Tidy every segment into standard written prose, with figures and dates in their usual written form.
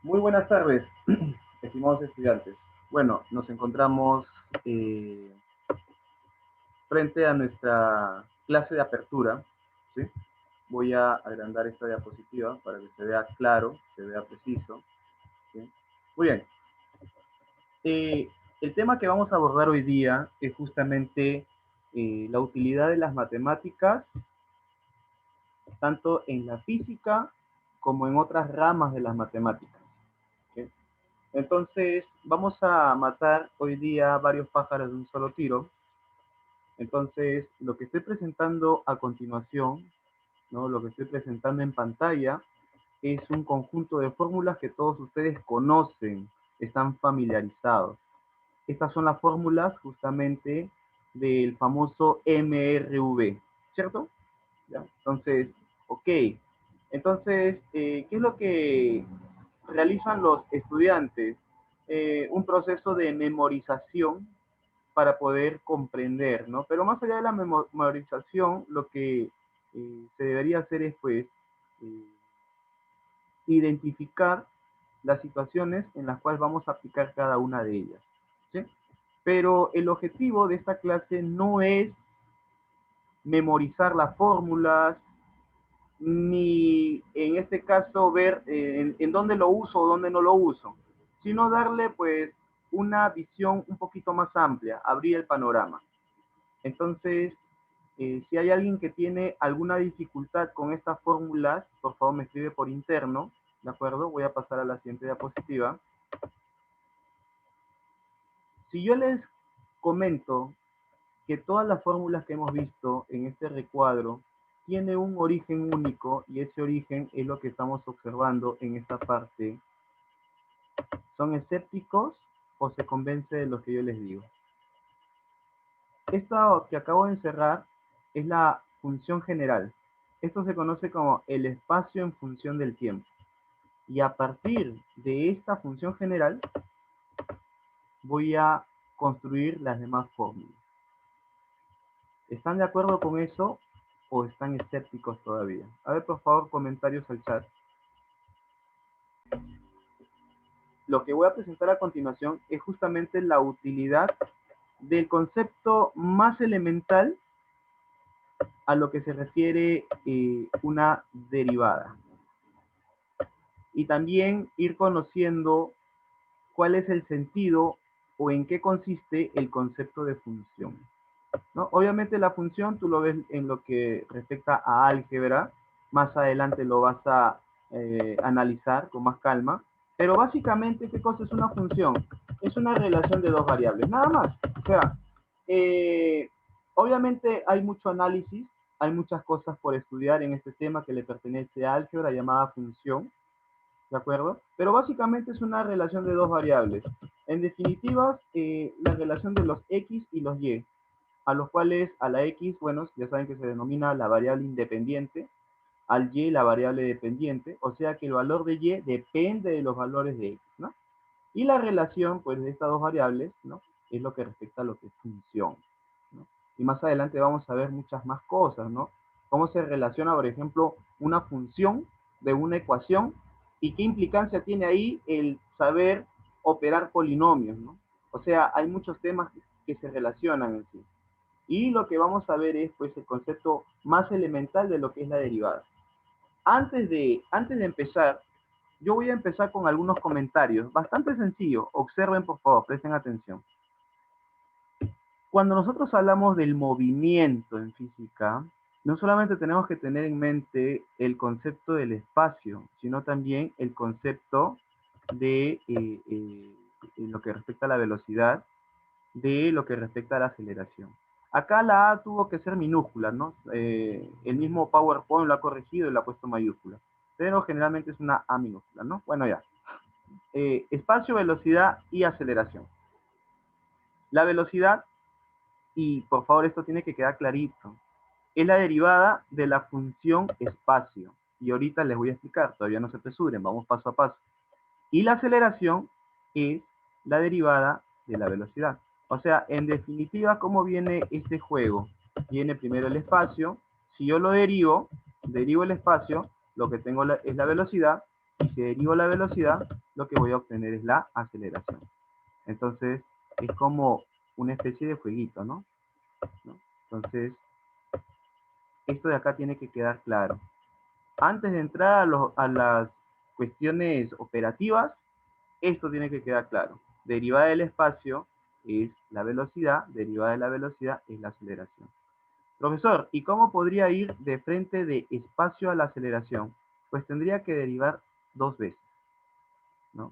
Muy buenas tardes, estimados estudiantes. Bueno, nos encontramos frente a nuestra clase de apertura, ¿sí? Voy a agrandar esta diapositiva para que se vea claro, se vea preciso, ¿sí? Muy bien. El tema que vamos a abordar hoy día es justamente la utilidad de las matemáticas, tanto en la física como en otras ramas de las matemáticas, ¿sí? Entonces, vamos a matar hoy día varios pájaros de un solo tiro. Entonces, lo que estoy presentando a continuación, ¿no? Lo que estoy presentando en pantalla, es un conjunto de fórmulas que todos ustedes conocen, están familiarizados. Estas son las fórmulas justamente del famoso MRV, ¿cierto? ¿Ya? Entonces, ok. Entonces, ¿qué es lo que realizan los estudiantes? Un proceso de memorización para poder comprender, ¿no? Pero más allá de la memorización, lo que se debería hacer es, pues, eh, identificar las situaciones en las cuales vamos a aplicar cada una de ellas, ¿sí? Pero el objetivo de esta clase no es memorizar las fórmulas, ni en este caso ver en dónde lo uso o dónde no lo uso, sino darle pues una visión un poquito más amplia, abrir el panorama. Entonces, si hay alguien que tiene alguna dificultad con estas fórmulas, por favor me escribe por interno, ¿de acuerdo? Voy a pasar a la siguiente diapositiva. Si yo les comento que todas las fórmulas que hemos visto en este recuadro tiene un origen único y ese origen es lo que estamos observando en esta parte, ¿son escépticos o se convence de lo que yo les digo? Esta que acabo de encerrar es la función general. Esto se conoce como el espacio en función del tiempo. Y a partir de esta función general voy a construir las demás fórmulas. ¿Están de acuerdo con eso o están escépticos todavía? A ver, por favor, comentarios al chat. Lo que voy a presentar a continuación es justamente la utilidad del concepto más elemental a lo que se refiere una derivada. Y también ir conociendo cuál es el sentido o en qué consiste el concepto de función, ¿no? Obviamente la función tú lo ves en lo que respecta a álgebra, más adelante lo vas a analizar con más calma, pero básicamente, ¿qué cosa es una función? Es una relación de dos variables, nada más. O sea, obviamente hay mucho análisis, hay muchas cosas por estudiar en este tema que le pertenece a álgebra llamada función, ¿de acuerdo? Pero básicamente es una relación de dos variables. En definitiva, la relación de los x y los y, a los cuales a la x, bueno, ya saben que se denomina la variable independiente, al y la variable dependiente, o sea que el valor de y depende de los valores de x, ¿no? Y la relación, pues, de estas dos variables, ¿no? Es lo que respecta a lo que es función, ¿no? Y más adelante vamos a ver muchas más cosas, ¿no? Cómo se relaciona, por ejemplo, una función de una ecuación y qué implicancia tiene ahí el saber operar polinomios, ¿no? O sea, hay muchos temas que se relacionan en sí. Y lo que vamos a ver es, pues, el concepto más elemental de lo que es la derivada. Antes de empezar, yo voy a empezar con algunos comentarios, bastante sencillo. Observen, por favor, presten atención. Cuando nosotros hablamos del movimiento en física, no solamente tenemos que tener en mente el concepto del espacio, sino también el concepto de lo que respecta a la velocidad, de lo que respecta a la aceleración. Acá la A tuvo que ser minúscula, ¿no? El mismo PowerPoint lo ha corregido y lo ha puesto mayúscula, pero generalmente es una A minúscula, ¿no? Bueno, ya. Espacio, velocidad y aceleración. La velocidad, y por favor esto tiene que quedar clarito, es la derivada de la función espacio. Y ahorita les voy a explicar, todavía no se apresuren, vamos paso a paso. Y la aceleración es la derivada de la velocidad. O sea, en definitiva, ¿cómo viene este juego? Viene primero el espacio, si yo lo derivo el espacio, lo que tengo es la velocidad, y si derivo la velocidad, lo que voy a obtener es la aceleración. Entonces, es como una especie de jueguito, ¿no? Entonces, esto de acá tiene que quedar claro. Antes de entrar a las cuestiones operativas, esto tiene que quedar claro. Derivada del espacio es la velocidad, derivada de la velocidad es la aceleración. Profesor, ¿y cómo podría ir de frente de espacio a la aceleración? Pues tendría que derivar 2 veces, ¿no?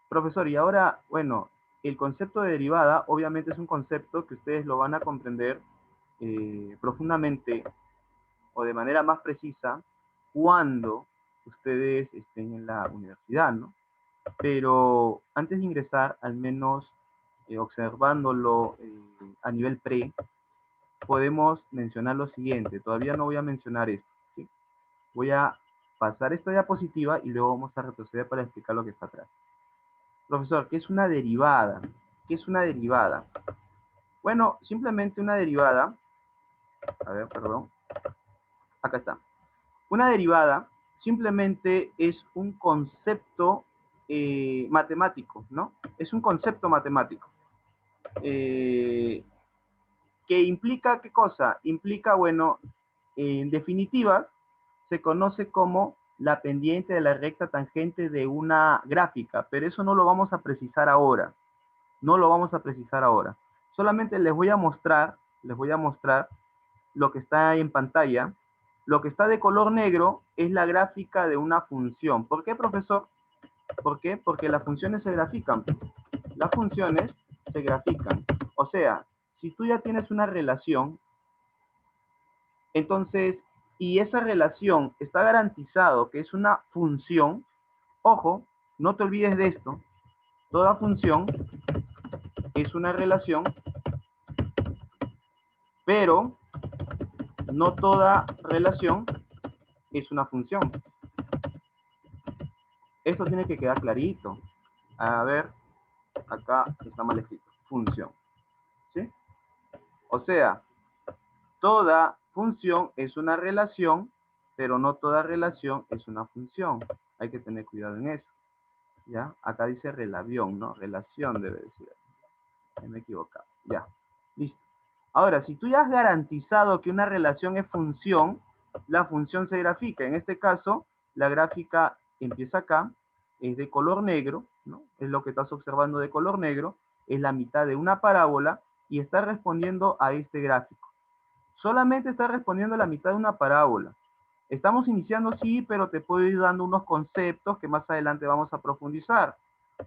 Profesor, y ahora, bueno, el concepto de derivada obviamente es un concepto que ustedes lo van a comprender profundamente o de manera más precisa cuando ustedes estén en la universidad, ¿no? Pero antes de ingresar, al menos observándolo a nivel pre, podemos mencionar lo siguiente. Todavía no voy a mencionar esto, ¿sí? Voy a pasar esta diapositiva y luego vamos a retroceder para explicar lo que está atrás. Profesor, ¿qué es una derivada? ¿Qué es una derivada? Bueno, simplemente una derivada, a ver, perdón, acá está. Una derivada simplemente es un concepto matemático, ¿no? Es un concepto matemático. Que implica, ¿qué cosa? Implica, bueno, en definitiva, se conoce como la pendiente de la recta tangente de una gráfica, pero eso no lo vamos a precisar ahora. No lo vamos a precisar ahora. Solamente les voy a mostrar lo que está en pantalla. Lo que está de color negro es la gráfica de una función. ¿Por qué, profesor? ¿Por qué? Porque las funciones se grafican. Las funciones se grafican. O sea, si tú ya tienes una relación, entonces, y esa relación está garantizado que es una función, ojo, no te olvides de esto, toda función es una relación, pero no toda relación es una función. Esto tiene que quedar clarito. A ver, acá está mal escrito, función, ¿sí? O sea, toda función es una relación, pero no toda relación es una función. Hay que tener cuidado en eso. ¿Ya? Acá dice relación, ¿no? Relación debe decir. Me he equivocado. Ya. Listo. Ahora, si tú ya has garantizado que una relación es función, la función se grafica. En este caso, la gráfica empieza acá, es de color negro, ¿no? Es lo que estás observando de color negro, es la mitad de una parábola y está respondiendo a este gráfico. Solamente está respondiendo a la mitad de una parábola. Estamos iniciando, sí, pero te puedo ir dando unos conceptos que más adelante vamos a profundizar,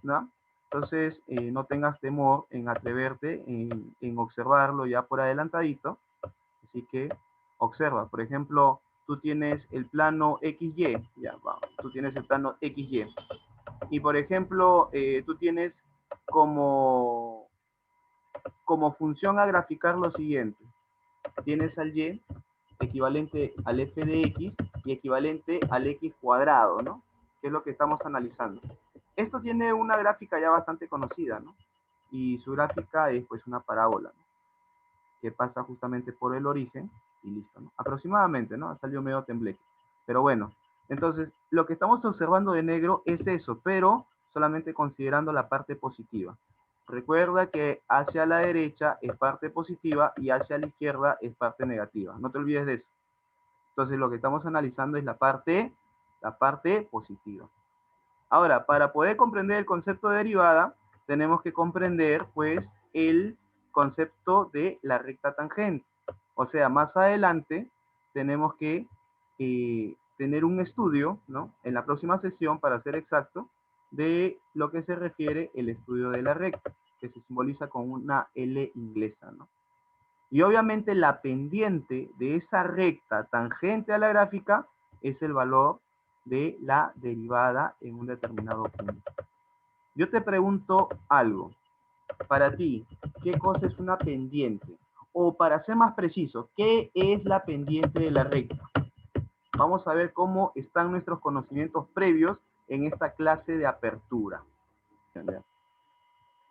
¿no? Entonces, no tengas temor en atreverte, en observarlo ya por adelantadito. Así que observa, por ejemplo, tú tienes el plano XY, ya, vamos, tú tienes el plano XY. Y por ejemplo, tú tienes como función a graficar lo siguiente. Tienes al Y equivalente al f de x y equivalente al x cuadrado, ¿no? Que es lo que estamos analizando. Esto tiene una gráfica ya bastante conocida, ¿no? Y su gráfica es pues una parábola, ¿no? Que pasa justamente por el origen y listo, ¿no? Aproximadamente, ¿no? Ha salido medio tembleque. Pero bueno, entonces lo que estamos observando de negro es eso, pero solamente considerando la parte positiva. Recuerda que hacia la derecha es parte positiva y hacia la izquierda es parte negativa. No te olvides de eso. Entonces lo que estamos analizando es la parte positiva. Ahora, para poder comprender el concepto de derivada, tenemos que comprender pues el concepto de la recta tangente. O sea, más adelante tenemos que tener un estudio, ¿no? En la próxima sesión, para ser exacto, de lo que se refiere el estudio de la recta, que se simboliza con una L inglesa, ¿no? Y obviamente la pendiente de esa recta tangente a la gráfica es el valor de la derivada en un determinado punto. Yo te pregunto algo. Para ti, ¿qué cosa es una pendiente? O para ser más preciso, ¿qué es la pendiente de la recta? Vamos a ver cómo están nuestros conocimientos previos en esta clase de apertura.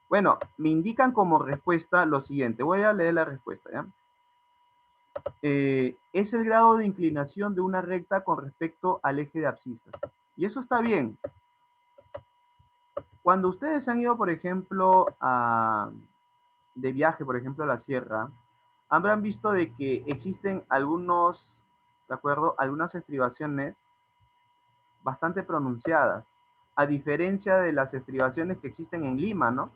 Bueno, me indican como respuesta lo siguiente. Voy a leer la respuesta, ¿ya? Es el grado de inclinación de una recta con respecto al eje de abscisas. Y eso está bien. Cuando ustedes han ido, por ejemplo, de viaje, por ejemplo, a la sierra, habrán visto de que existen algunos, ¿de acuerdo? Algunas estribaciones bastante pronunciadas, a diferencia de las estribaciones que existen en Lima, ¿no?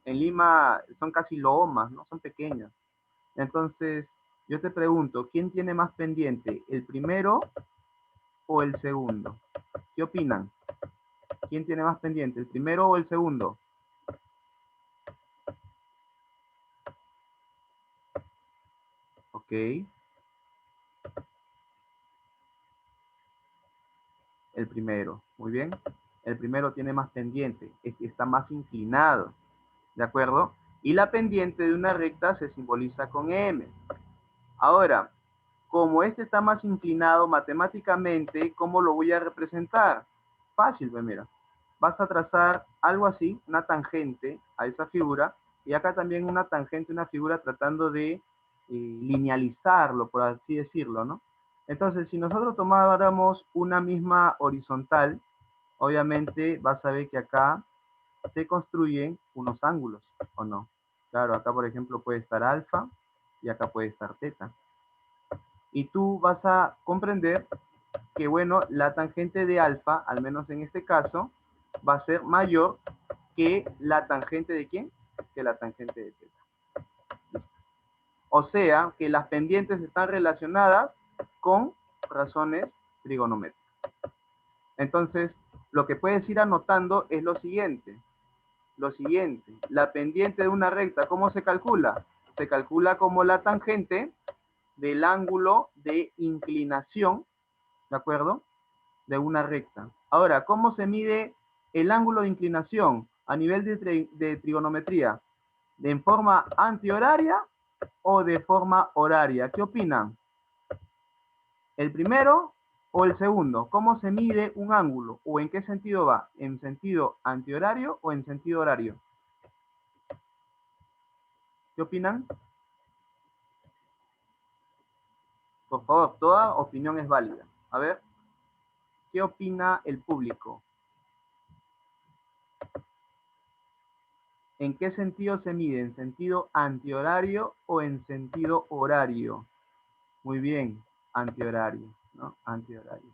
En Lima son casi lomas, ¿no? Son pequeñas. Entonces, yo te pregunto, ¿quién tiene más pendiente, el primero o el segundo? ¿Qué opinan? ¿Quién tiene más pendiente, el primero o el segundo? Ok, el primero, muy bien. El primero tiene más pendiente, está más inclinado, ¿de acuerdo? Y la pendiente de una recta se simboliza con M. Ahora, como este está más inclinado matemáticamente, ¿cómo lo voy a representar? Fácil, pues mira. Vas a trazar algo así, una tangente a esa figura, y acá también una tangente, una figura tratando de linealizarlo, por así decirlo, ¿no? Entonces, si nosotros tomáramos una misma horizontal, obviamente vas a ver que acá se construyen unos ángulos, ¿o no? Claro, acá por ejemplo puede estar alfa y acá puede estar teta. Y tú vas a comprender que, bueno, la tangente de alfa, al menos en este caso, va a ser mayor que la tangente de ¿quién? Que la tangente de teta. O sea, que las pendientes están relacionadas con razones trigonométricas. Entonces, lo que puedes ir anotando es lo siguiente. La pendiente de una recta, ¿cómo se calcula? Se calcula como la tangente del ángulo de inclinación, ¿de acuerdo? De una recta. Ahora, ¿cómo se mide el ángulo de inclinación a nivel de trigonometría? ¿De en forma antihoraria o de forma horaria? ¿Qué opinan? ¿El primero o el segundo? ¿Cómo se mide un ángulo? ¿O en qué sentido va? ¿En sentido antihorario o en sentido horario? ¿Qué opinan? Por favor, toda opinión es válida. A ver, ¿qué opina el público? ¿En qué sentido se mide? ¿En sentido antihorario o en sentido horario? Muy bien, antihorario, ¿no? Antihorario.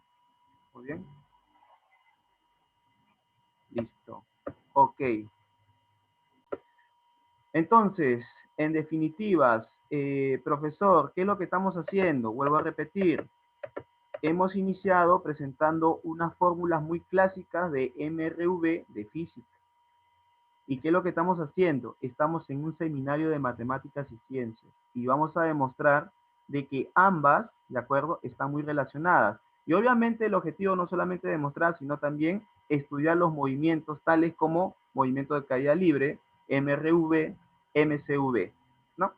Muy bien. Listo. Ok. Entonces, en definitivas, profesor, ¿qué es lo que estamos haciendo? Vuelvo a repetir. Hemos iniciado presentando unas fórmulas muy clásicas de MRV de física. ¿Y qué es lo que estamos haciendo? Estamos en un seminario de matemáticas y ciencias y vamos a demostrar de que ambas, ¿de acuerdo?, están muy relacionadas. Y obviamente el objetivo no solamente demostrar, sino también estudiar los movimientos tales como movimiento de caída libre, MRV, MCV, ¿no?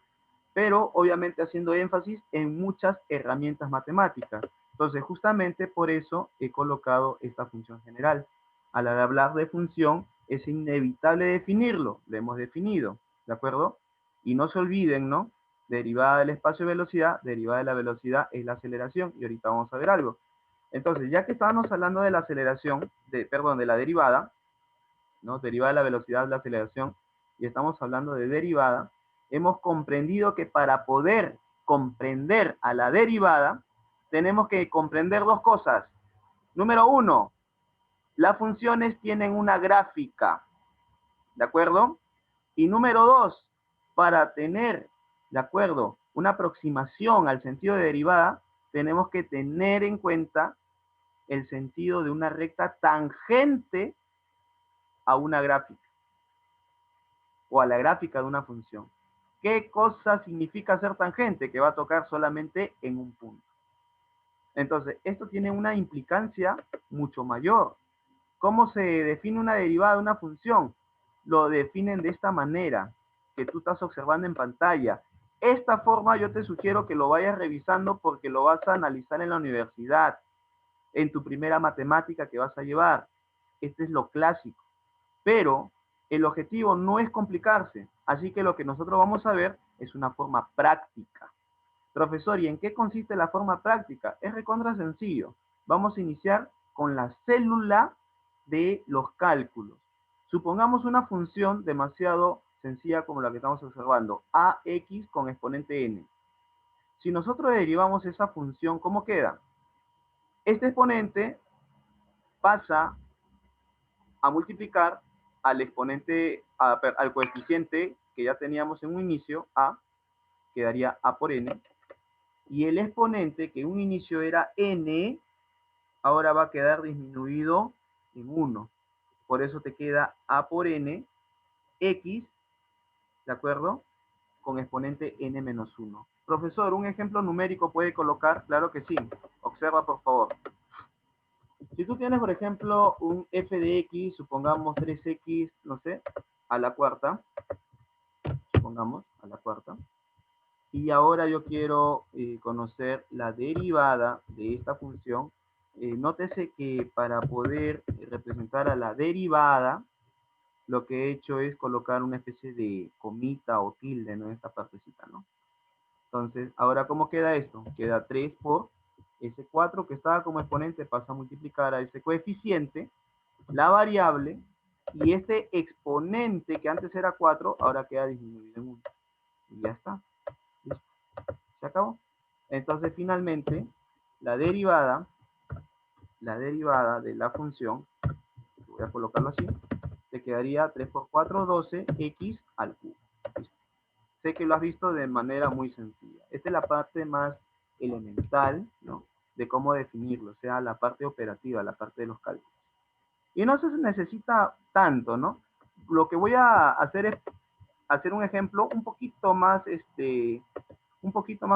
Pero obviamente haciendo énfasis en muchas herramientas matemáticas. Entonces, justamente por eso he colocado esta función general. A la de hablar de función, es inevitable definirlo, lo hemos definido, ¿de acuerdo? Y no se olviden, ¿no? Derivada del espacio-velocidad, derivada de la velocidad es la aceleración, y ahorita vamos a ver algo. Entonces, ya que estábamos hablando de la aceleración, perdón, de la derivada, ¿no? Derivada de la velocidad, la aceleración, y estamos hablando de derivada, hemos comprendido que para poder comprender a la derivada, tenemos que comprender dos cosas. Número uno, las funciones tienen una gráfica, ¿de acuerdo? Y número dos, para tener, ¿de acuerdo?, una aproximación al sentido de derivada, tenemos que tener en cuenta el sentido de una recta tangente a una gráfica o a la gráfica de una función. ¿Qué cosa significa ser tangente? Que va a tocar solamente en un punto. Entonces, esto tiene una implicancia mucho mayor. ¿Cómo se define una derivada de una función? Lo definen de esta manera, que tú estás observando en pantalla. Esta forma yo te sugiero que lo vayas revisando porque lo vas a analizar en la universidad, en tu primera matemática que vas a llevar. Este es lo clásico. Pero el objetivo no es complicarse, así que lo que nosotros vamos a ver es una forma práctica. Profesor, ¿y en qué consiste la forma práctica? Es recontra sencillo. Vamos a iniciar con la célula de los cálculos. Supongamos una función demasiado sencilla como la que estamos observando, ax con exponente n. Si nosotros derivamos esa función, ¿cómo queda? Este exponente pasa a multiplicar al exponente, al coeficiente que ya teníamos en un inicio, a, quedaría a por n, y el exponente que en un inicio era n, ahora va a quedar disminuido en 1. Por eso te queda a por n, x, ¿de acuerdo? Con exponente n menos 1. Profesor, ¿un ejemplo numérico puede colocar? Claro que sí. Observa, por favor. Si tú tienes, por ejemplo, un f de x, supongamos 3x, no sé, a la cuarta, supongamos, a la cuarta, y ahora yo quiero conocer la derivada de esta función, nótese que para poder representar a la derivada, lo que he hecho es colocar una especie de comita o tilde, ¿no? En esta partecita, ¿no? Entonces, ahora, ¿cómo queda esto? Queda 3 por ese 4 que estaba como exponente, pasa a multiplicar a ese coeficiente, la variable, y este exponente que antes era 4, ahora queda disminuido en 1. Y ya está. ¿Listo? ¿Se acabó? Entonces, finalmente, la derivada de la función, voy a colocarlo así, te quedaría 3 por 4, 12, x al cubo. ¿Listo? Sé que lo has visto de manera muy sencilla. Esta es la parte más elemental, ¿no? De cómo definirlo, o sea, la parte operativa, la parte de los cálculos. Y no se necesita tanto, ¿no? Lo que voy a hacer es hacer un ejemplo un poquito más,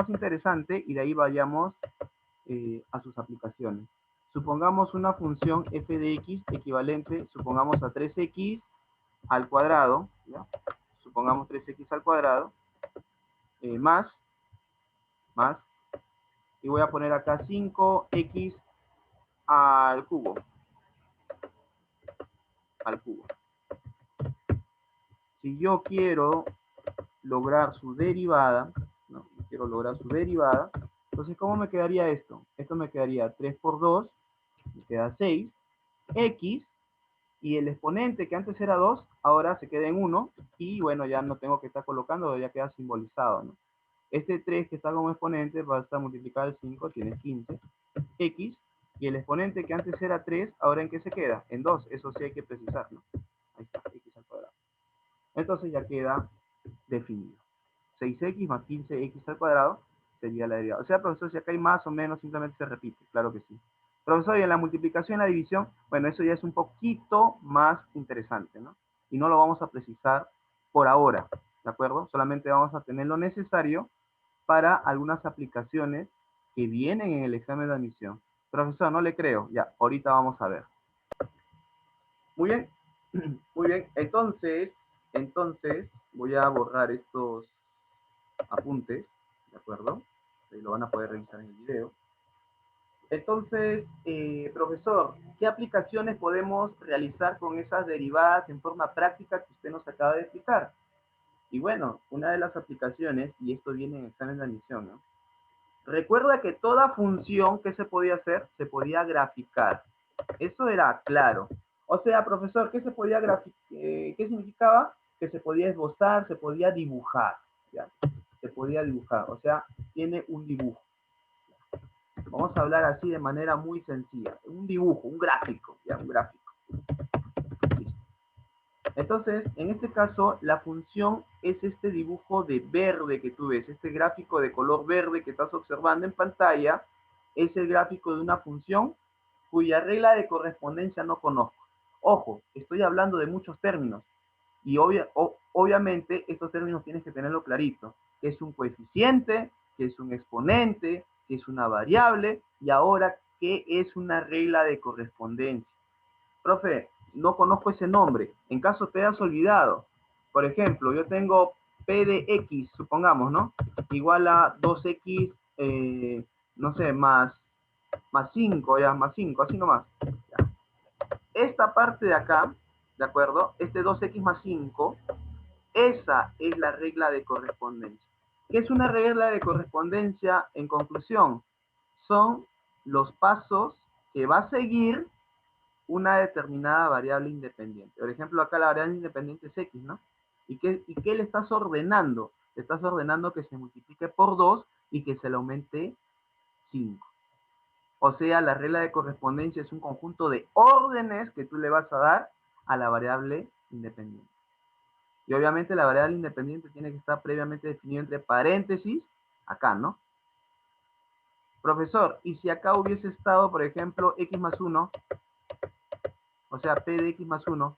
interesante, y de ahí vayamos a sus aplicaciones. Supongamos una función f de x equivalente, supongamos a 3x al cuadrado, ¿ya? Supongamos 3x al cuadrado, más, y voy a poner acá 5x al cubo, Si yo quiero lograr su derivada, ¿no? Entonces, ¿cómo me quedaría esto? Esto me quedaría 3 por 2, me queda 6, x, y el exponente que antes era 2, ahora se queda en 1, y bueno, ya no tengo que estar colocando, ya queda simbolizado, ¿no? Este 3 que está como exponente va a estar multiplicado al 5, tiene 15, x, y el exponente que antes era 3, ahora ¿en qué se queda? En 2, eso sí hay que precisarlo. Ahí está, x al cuadrado. Entonces ya queda definido. 6x más 15x al cuadrado sería la derivada. O sea, profesor, si acá hay más o menos, simplemente se repite. Claro que sí. Profesor, y en la multiplicación y la división, bueno, eso ya es un poquito más interesante, ¿no? Y no lo vamos a precisar por ahora, ¿de acuerdo? Solamente vamos a tener lo necesario para algunas aplicaciones que vienen en el examen de admisión. Profesor, no le creo. Ya, ahorita vamos a ver. Muy bien. Muy bien. Entonces, voy a borrar estos apuntes, ¿de acuerdo? Ahí lo van a poder revisar en el video. Entonces, profesor, ¿qué aplicaciones podemos realizar con esas derivadas en forma práctica que usted nos acaba de explicar? Y bueno, una de las aplicaciones, y esto viene en el examen de admisión, ¿no? Recuerda que toda función que se podía hacer, se podía graficar. Eso era claro. O sea, profesor, ¿qué se podía ¿qué significaba? Que se podía esbozar, se podía dibujar. ¿Ya? Se podía dibujar, o sea, tiene un dibujo. Vamos a hablar así de manera muy sencilla. Un dibujo, un gráfico, ¿ya? Un gráfico. Listo. Entonces, en este caso, la función es este dibujo de verde que tú ves, este gráfico de color verde que estás observando en pantalla, es el gráfico de una función cuya regla de correspondencia no conozco. Ojo, estoy hablando de muchos términos, y obviamente estos términos tienes que tenerlo clarito, que es un coeficiente, que es un exponente, que es una variable, y ahora, ¿qué es una regla de correspondencia? Profe, no conozco ese nombre. En caso te hayas olvidado, por ejemplo, yo tengo P de X, supongamos, ¿no? Igual a 2X, no sé, más 5, ya, más 5, así nomás. Ya. Esta parte de acá, ¿de acuerdo? Este 2X más 5, esa es la regla de correspondencia. ¿Qué es una regla de correspondencia? En conclusión, son los pasos que va a seguir una determinada variable independiente. Por ejemplo, acá la variable independiente es x, ¿no? ¿Y qué le estás ordenando? Le estás ordenando que se multiplique por 2 y que se le aumente 5. O sea, la regla de correspondencia es un conjunto de órdenes que tú le vas a dar a la variable independiente. Y obviamente la variable independiente tiene que estar previamente definida entre paréntesis, acá, ¿no? Profesor, ¿y si acá hubiese estado, por ejemplo, x más 1, o sea, p de x más 1,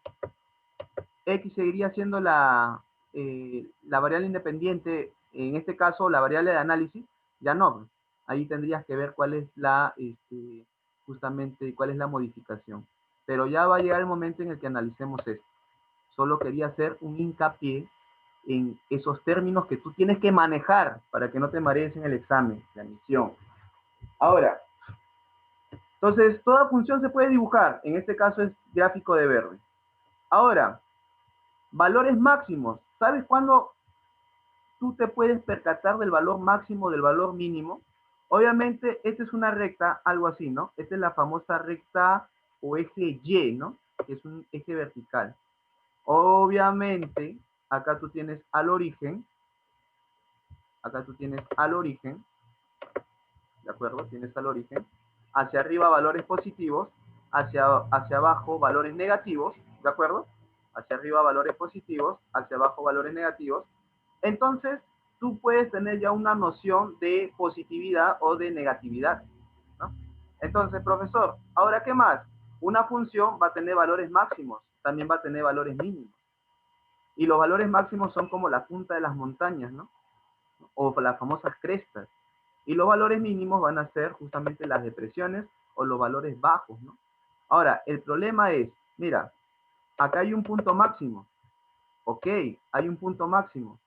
x seguiría siendo la variable independiente, en este caso la variable de análisis? Ya no. Ahí tendrías que ver cuál es justamente cuál es la modificación. Pero ya va a llegar el momento en el que analicemos esto. Solo quería hacer un hincapié en esos términos que tú tienes que manejar para que no te marees en el examen, la admisión. Ahora, entonces, toda función se puede dibujar. En este caso es gráfico de verde. Ahora, valores máximos. ¿Sabes cuándo tú te puedes percatar del valor máximo, del valor mínimo? Obviamente, esta es una recta, algo así, ¿no? Esta es la famosa recta o eje Y, ¿no? Que es un eje vertical. Obviamente, acá tú tienes al origen. Acá tú tienes al origen. ¿De acuerdo? Tienes al origen. Hacia arriba valores positivos. Hacia abajo valores negativos. ¿De acuerdo? Hacia arriba valores positivos. Hacia abajo valores negativos. Entonces, tú puedes tener ya una noción de positividad o de negatividad, ¿no? Entonces, profesor, ¿ahora qué más? Una función va a tener valores máximos, también va a tener valores mínimos. Y los valores máximos son como la punta de las montañas, ¿no? O las famosas crestas. Y los valores mínimos van a ser justamente las depresiones o los valores bajos, ¿no? Ahora, el problema es, mira, acá hay un punto máximo. Ok, hay un punto máximo.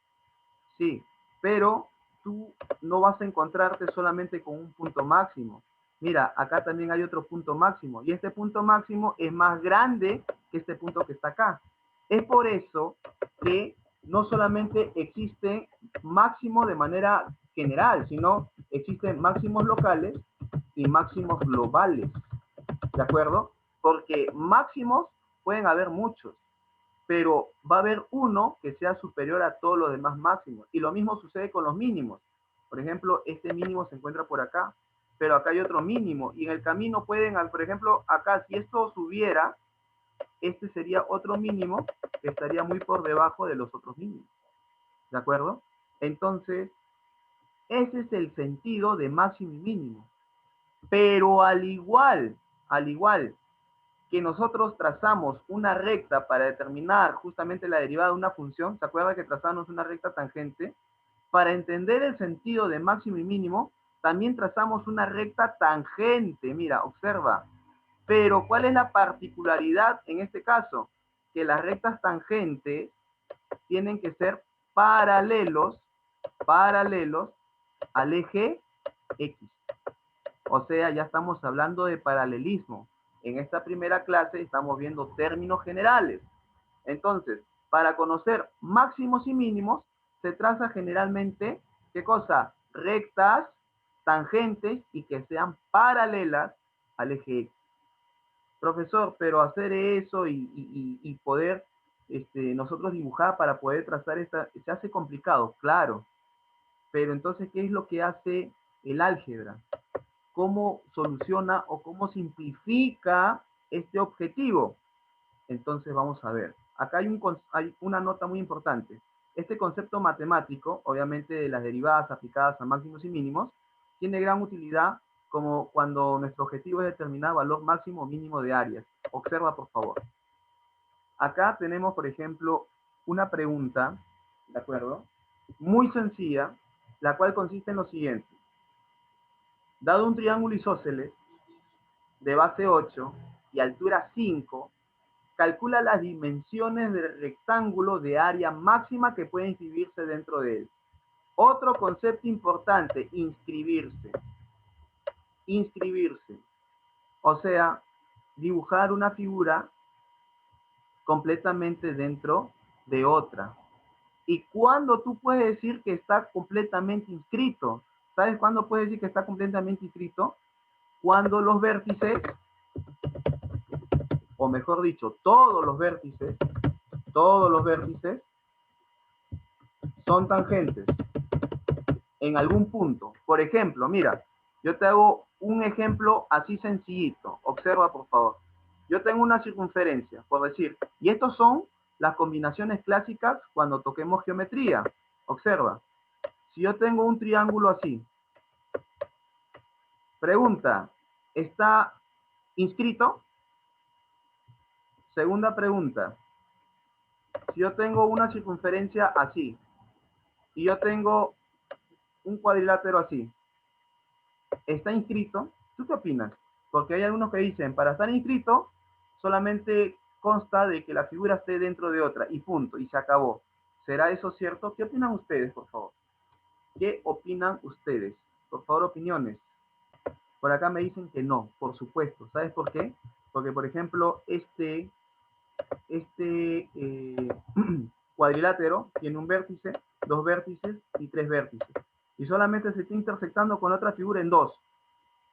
Sí, pero tú no vas a encontrarte solamente con un punto máximo. Mira, acá también hay otro punto máximo. Y este punto máximo es más grande que este punto que está acá. Es por eso que no solamente existe máximo de manera general, sino existen máximos locales y máximos globales. ¿De acuerdo? Porque máximos pueden haber muchos, pero va a haber uno que sea superior a todos los demás máximos. Y lo mismo sucede con los mínimos. Por ejemplo, este mínimo se encuentra por acá, pero acá hay otro mínimo. Y en el camino pueden, por ejemplo, acá, si esto subiera, este sería otro mínimo que estaría muy por debajo de los otros mínimos. ¿De acuerdo? Entonces, ese es el sentido de máximo y mínimo. Pero al igual que nosotros trazamos una recta para determinar justamente la derivada de una función, ¿se acuerda que trazamos una recta tangente? Para entender el sentido de máximo y mínimo, también trazamos una recta tangente. Mira, observa. Pero, ¿cuál es la particularidad en este caso? Que las rectas tangentes tienen que ser paralelos al eje X. O sea, ya estamos hablando de paralelismo. En esta primera clase estamos viendo términos generales. Entonces, para conocer máximos y mínimos, se traza generalmente, ¿qué cosa? Rectas, tangentes y que sean paralelas al eje X. Profesor, pero hacer eso y poder nosotros dibujar para poder trazar se hace complicado, claro. Pero entonces, ¿qué es lo que hace el álgebra? ¿Cómo soluciona o cómo simplifica este objetivo? Entonces vamos a ver. Acá hay una nota muy importante. Este concepto matemático, obviamente de las derivadas aplicadas a máximos y mínimos, tiene gran utilidad como cuando nuestro objetivo es determinar valor máximo o mínimo de áreas. Observa, por favor. Acá tenemos, por ejemplo, una pregunta, ¿de acuerdo? Muy sencilla, la cual consiste en lo siguiente. Dado un triángulo isósceles de base 8 y altura 5, calcula las dimensiones del rectángulo de área máxima que puede inscribirse dentro de él. Otro concepto importante, inscribirse. Inscribirse. O sea, dibujar una figura completamente dentro de otra. ¿Y cuándo tú puedes decir que está completamente inscrito? ¿Sabes cuándo puedes decir que está completamente inscrito? Cuando los vértices o mejor dicho, todos los vértices son tangentes en algún punto. Por ejemplo, mira, yo te hago un ejemplo así sencillito. Observa, por favor. Yo tengo una circunferencia, por decir, y estos son las combinaciones clásicas cuando toquemos geometría. Observa. Si yo tengo un triángulo así, pregunta, ¿está inscrito? Segunda pregunta, si yo tengo una circunferencia así, y yo tengo un cuadrilátero así, ¿está inscrito? ¿Tú qué opinas? Porque hay algunos que dicen, para estar inscrito, solamente consta de que la figura esté dentro de otra, y punto, y se acabó. ¿Será eso cierto? ¿Qué opinan ustedes, por favor? ¿Qué opinan ustedes? Por favor, opiniones. Por acá me dicen que no, por supuesto. ¿Sabes por qué? Porque, por ejemplo, este cuadrilátero tiene un vértice, dos vértices y tres vértices. Y solamente se está intersectando con otra figura en dos.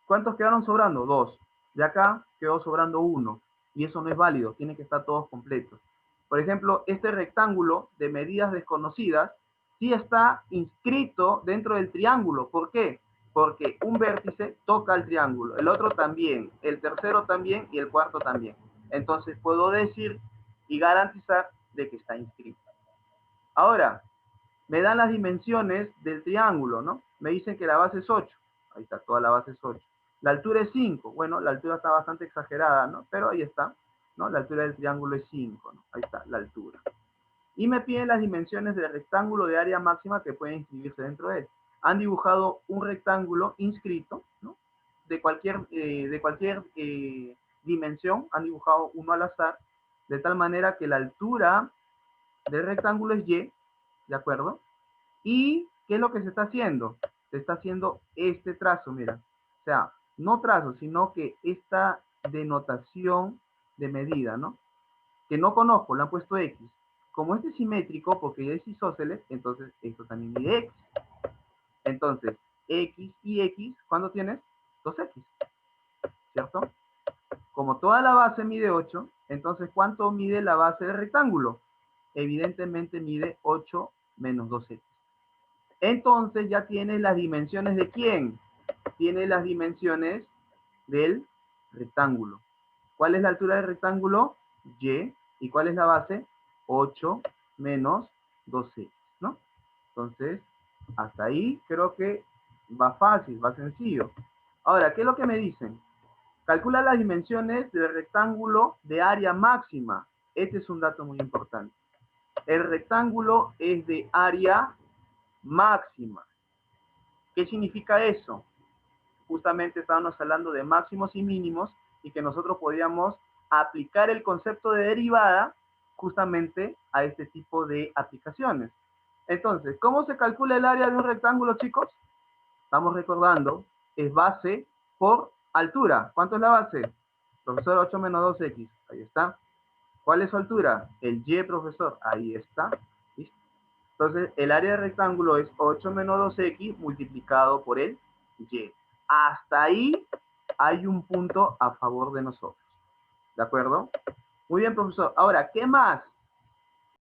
¿Cuántos quedaron sobrando? Dos. De acá quedó sobrando uno. Y eso no es válido, tienen que estar todos completos. Por ejemplo, este rectángulo de medidas desconocidas sí está inscrito dentro del triángulo. ¿Por qué? Porque un vértice toca el triángulo, el otro también, el tercero también y el cuarto también. Entonces puedo decir y garantizar de que está inscrito. Ahora, me dan las dimensiones del triángulo, ¿no? Me dicen que la base es 8. Ahí está, toda la base es 8. La altura es 5. Bueno, la altura está bastante exagerada, ¿no? Pero ahí está, ¿no? La altura del triángulo es 5, ¿no? Ahí está, la altura. Y me piden las dimensiones del rectángulo de área máxima que puede inscribirse dentro de él. Han dibujado un rectángulo inscrito, ¿no? De cualquier dimensión, han dibujado uno al azar, de tal manera que la altura del rectángulo es Y, ¿de acuerdo? ¿Y qué es lo que se está haciendo? Se está haciendo este trazo, mira. O sea, no trazo, sino que esta denotación de medida, ¿no? Que no conozco, le han puesto X. Como este es simétrico, porque es isósceles, entonces esto también mide X. Entonces, X y X, ¿cuándo tienes? 2X, ¿cierto? Como toda la base mide 8, entonces, ¿cuánto mide la base del rectángulo? Evidentemente mide 8 menos 2X. Entonces ya tiene las dimensiones de quién? Tiene las dimensiones del rectángulo. ¿Cuál es la altura del rectángulo? Y. ¿Y cuál es la base? 8 menos 2X, ¿no? Entonces, hasta ahí creo que va fácil, va sencillo. Ahora, ¿qué es lo que me dicen? Calcula las dimensiones del rectángulo de área máxima. Este es un dato muy importante. El rectángulo es de área máxima. ¿Qué significa eso? Justamente estábamos hablando de máximos y mínimos y que nosotros podíamos aplicar el concepto de derivada justamente a este tipo de aplicaciones. Entonces, ¿cómo se calcula el área de un rectángulo, chicos? Estamos recordando, es base por altura. ¿Cuánto es la base? Profesor, 8 menos 2x. Ahí está. ¿Cuál es su altura? El y, profesor. Ahí está. ¿Listo? Entonces, el área del rectángulo es 8 menos 2x multiplicado por el y. Hasta ahí hay un punto a favor de nosotros. ¿De acuerdo? Muy bien, profesor. Ahora, ¿qué más?